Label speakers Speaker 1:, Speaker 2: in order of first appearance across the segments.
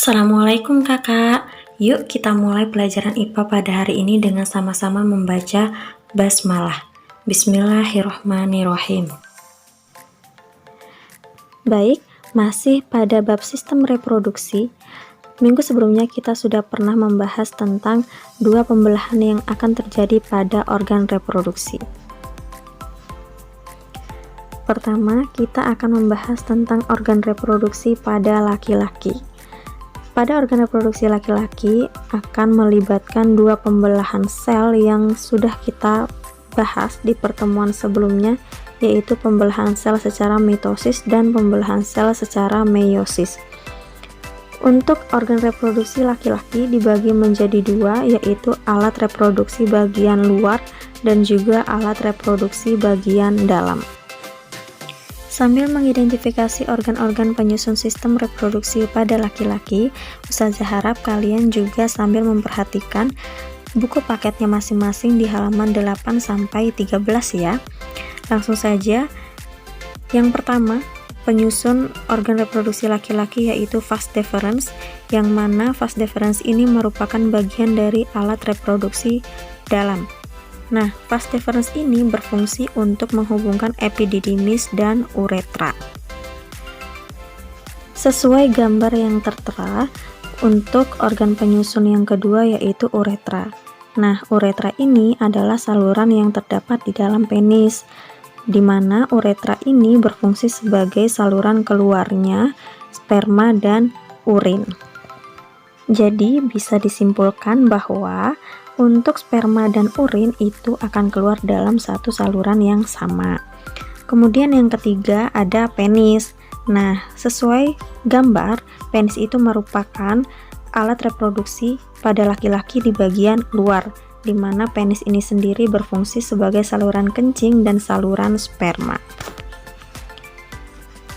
Speaker 1: Assalamualaikum kakak. Yuk kita mulai pelajaran IPA pada hari ini dengan sama-sama membaca basmalah. Bismillahirrohmanirrohim. Baik, masih pada bab sistem reproduksi. Minggu sebelumnya kita sudah pernah membahas tentang dua pembelahan yang akan terjadi pada organ reproduksi. Pertama, kita akan membahas tentang organ reproduksi pada laki-laki. Pada organ reproduksi laki-laki akan melibatkan dua pembelahan sel yang sudah kita bahas di pertemuan sebelumnya, yaitu pembelahan sel secara mitosis dan pembelahan sel secara meiosis. Untuk organ reproduksi laki-laki dibagi menjadi dua, yaitu alat reproduksi bagian luar dan juga alat reproduksi bagian dalam. Sambil mengidentifikasi organ-organ penyusun sistem reproduksi pada laki-laki, Ustazah harap kalian juga sambil memperhatikan buku paketnya masing-masing di halaman 8-13 ya. Langsung saja, yang pertama, penyusun organ reproduksi laki-laki yaitu vas deferens, yang mana vas deferens ini merupakan bagian dari alat reproduksi dalam. Nah, vas deferens ini berfungsi untuk menghubungkan epididymis dan uretra. Sesuai gambar yang tertera, untuk organ penyusun yang kedua yaitu uretra. Nah, uretra ini adalah saluran yang terdapat di dalam penis, di mana uretra ini berfungsi sebagai saluran keluarnya sperma dan urin. Jadi, bisa disimpulkan bahwa untuk sperma dan urin itu akan keluar dalam satu saluran yang sama. Kemudian yang ketiga ada penis. Nah, sesuai gambar, penis itu merupakan alat reproduksi pada laki-laki di bagian luar, di mana penis ini sendiri berfungsi sebagai saluran kencing dan saluran sperma.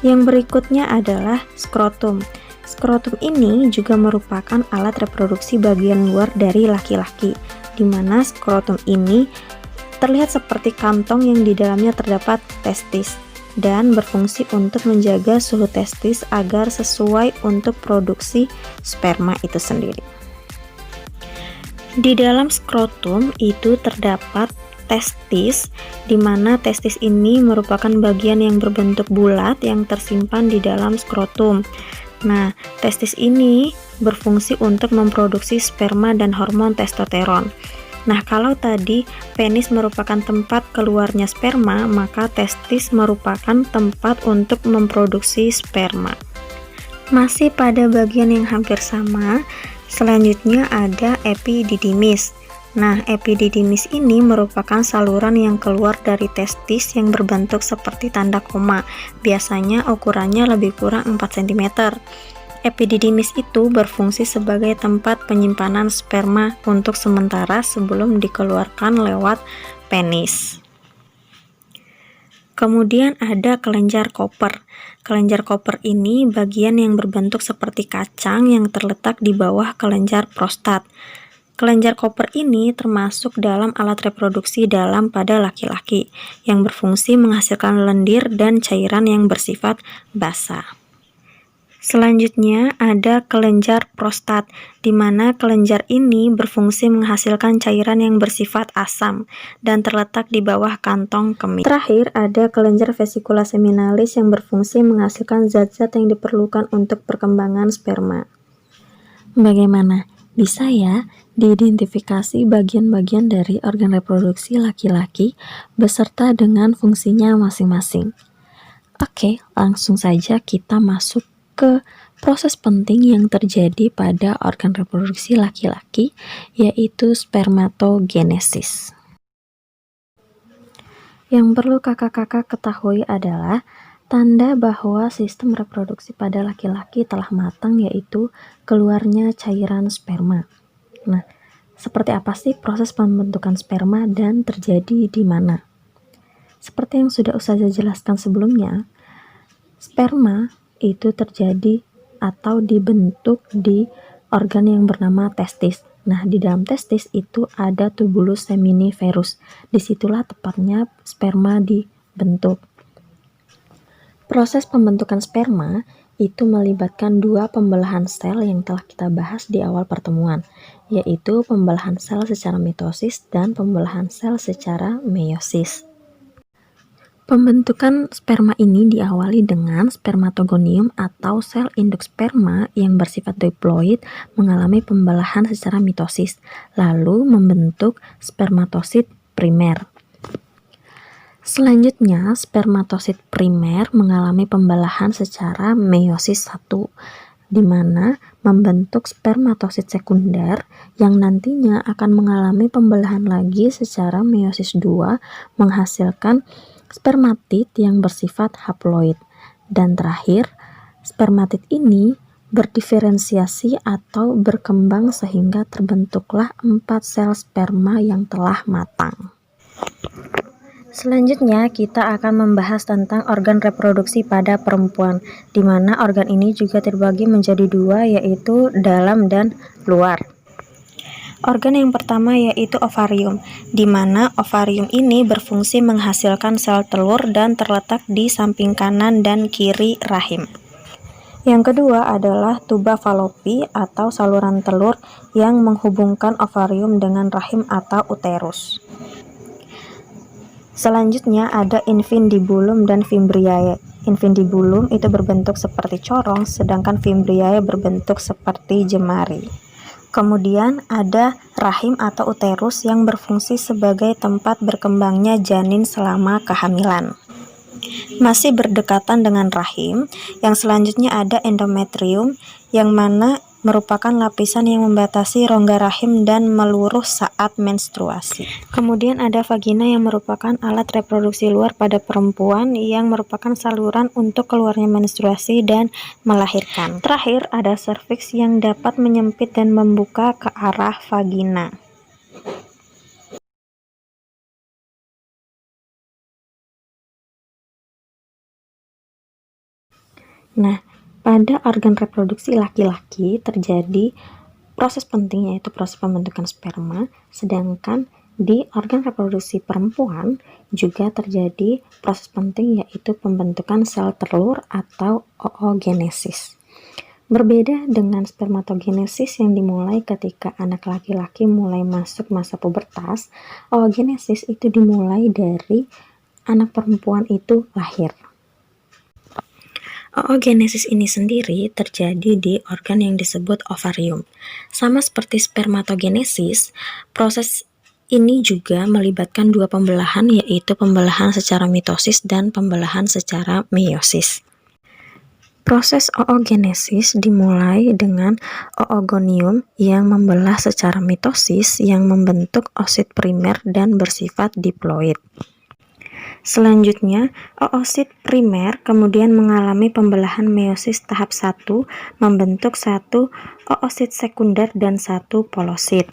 Speaker 1: Yang berikutnya adalah skrotum. Skrotum ini juga merupakan alat reproduksi bagian luar dari laki-laki, di mana skrotum ini terlihat seperti kantong yang di dalamnya terdapat testis dan berfungsi untuk menjaga suhu testis agar sesuai untuk produksi sperma itu sendiri. Di dalam skrotum itu terdapat testis, di mana testis ini merupakan bagian yang berbentuk bulat yang tersimpan di dalam skrotum. Nah, testis ini berfungsi untuk memproduksi sperma dan hormon testosteron. Nah, kalau tadi penis merupakan tempat keluarnya sperma, maka testis merupakan tempat untuk memproduksi sperma. Masih pada bagian yang hampir sama, selanjutnya ada epididymis. Nah, epididymis ini merupakan saluran yang keluar dari testis yang berbentuk seperti tanda koma. Biasanya ukurannya lebih kurang 4 cm. Epididymis itu berfungsi sebagai tempat penyimpanan sperma untuk sementara sebelum dikeluarkan lewat penis. Kemudian ada kelenjar Koper. Kelenjar Koper ini bagian yang berbentuk seperti kacang yang terletak di bawah kelenjar prostat. Kelenjar Koper ini termasuk dalam alat reproduksi dalam pada laki-laki yang berfungsi menghasilkan lendir dan cairan yang bersifat basah. Selanjutnya ada kelenjar prostat, di mana kelenjar ini berfungsi menghasilkan cairan yang bersifat asam dan terletak di bawah kantong kemih. Terakhir ada kelenjar vesicula seminalis yang berfungsi menghasilkan zat-zat yang diperlukan untuk perkembangan sperma. Bagaimana? Bisa ya diidentifikasi bagian-bagian dari organ reproduksi laki-laki beserta dengan fungsinya masing-masing. Oke, langsung saja kita masuk ke proses penting yang terjadi pada organ reproduksi laki-laki, yaitu spermatogenesis. Yang perlu kakak-kakak ketahui adalah tanda bahwa sistem reproduksi pada laki-laki telah matang, yaitu keluarnya cairan sperma. Nah, seperti apa sih proses pembentukan sperma dan terjadi di mana? Seperti yang sudah Ustazah jelaskan sebelumnya, sperma itu terjadi atau dibentuk di organ yang bernama testis. Nah, di dalam testis itu ada tubulus seminiferus. Disitulah tepatnya sperma dibentuk. Proses pembentukan sperma itu melibatkan dua pembelahan sel yang telah kita bahas di awal pertemuan, yaitu pembelahan sel secara mitosis dan pembelahan sel secara meiosis. Pembentukan sperma ini diawali dengan spermatogonium atau sel induk sperma yang bersifat diploid mengalami pembelahan secara mitosis, lalu membentuk spermatosit primer. Selanjutnya, spermatosit primer mengalami pembelahan secara meiosis 1, di mana membentuk spermatosit sekunder yang nantinya akan mengalami pembelahan lagi secara meiosis 2, menghasilkan spermatid yang bersifat haploid. Dan terakhir, spermatid ini berdiferensiasi atau berkembang sehingga terbentuklah 4 sel sperma yang telah matang. Selanjutnya, kita akan membahas tentang organ reproduksi pada perempuan, di mana organ ini juga terbagi menjadi dua, yaitu dalam dan luar. Organ yang pertama yaitu ovarium, di mana ovarium ini berfungsi menghasilkan sel telur dan terletak di samping kanan dan kiri rahim. Yang kedua adalah tuba Fallopi atau saluran telur yang menghubungkan ovarium dengan rahim atau uterus. Selanjutnya ada infundibulum dan fimbriae. Infundibulum itu berbentuk seperti corong, sedangkan fimbriae berbentuk seperti jemari. Kemudian ada rahim atau uterus yang berfungsi sebagai tempat berkembangnya janin selama kehamilan. Masih berdekatan dengan rahim, yang selanjutnya ada endometrium, yang mana merupakan lapisan yang membatasi rongga rahim dan meluruh saat menstruasi. Kemudian ada vagina yang merupakan alat reproduksi luar pada perempuan yang merupakan saluran untuk keluarnya menstruasi dan melahirkan. Terakhir ada serviks yang dapat menyempit dan membuka ke arah vagina. Nah, pada organ reproduksi laki-laki terjadi proses penting yaitu proses pembentukan sperma, sedangkan di organ reproduksi perempuan juga terjadi proses penting yaitu pembentukan sel telur atau oogenesis. Berbeda dengan spermatogenesis yang dimulai ketika anak laki-laki mulai masuk masa pubertas, oogenesis itu dimulai dari anak perempuan itu lahir. Oogenesis ini sendiri terjadi di organ yang disebut ovarium. Sama seperti spermatogenesis, proses ini juga melibatkan dua pembelahan, yaitu pembelahan secara mitosis dan pembelahan secara meiosis. Proses oogenesis dimulai dengan oogonium yang membelah secara mitosis yang membentuk oosit primer dan bersifat diploid. Selanjutnya, oosit primer kemudian mengalami pembelahan meiosis tahap 1, membentuk satu oosit sekunder dan satu polosit.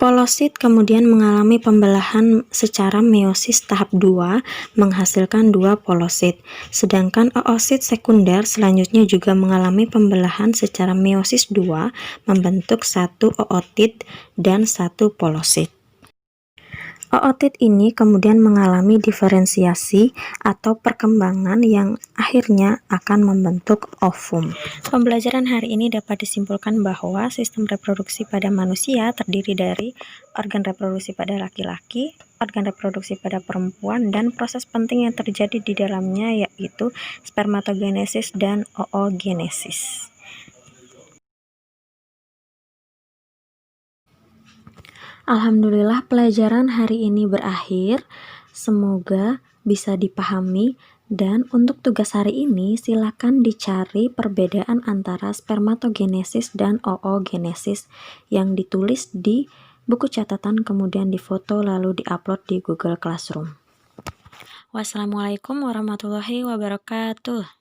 Speaker 1: Polosit kemudian mengalami pembelahan secara meiosis tahap 2, menghasilkan 2 polosit. Sedangkan oosit sekunder selanjutnya juga mengalami pembelahan secara meiosis 2, membentuk 1 ootit dan 1 polosit. Ootit ini kemudian mengalami diferensiasi atau perkembangan yang akhirnya akan membentuk ovum. Pembelajaran hari ini dapat disimpulkan bahwa sistem reproduksi pada manusia terdiri dari organ reproduksi pada laki-laki, organ reproduksi pada perempuan, dan proses penting yang terjadi di dalamnya yaitu spermatogenesis dan oogenesis. Alhamdulillah pelajaran hari ini berakhir, semoga bisa dipahami, dan untuk tugas hari ini silakan dicari perbedaan antara spermatogenesis dan oogenesis yang ditulis di buku catatan kemudian difoto lalu diupload di Google Classroom. Wassalamualaikum warahmatullahi wabarakatuh.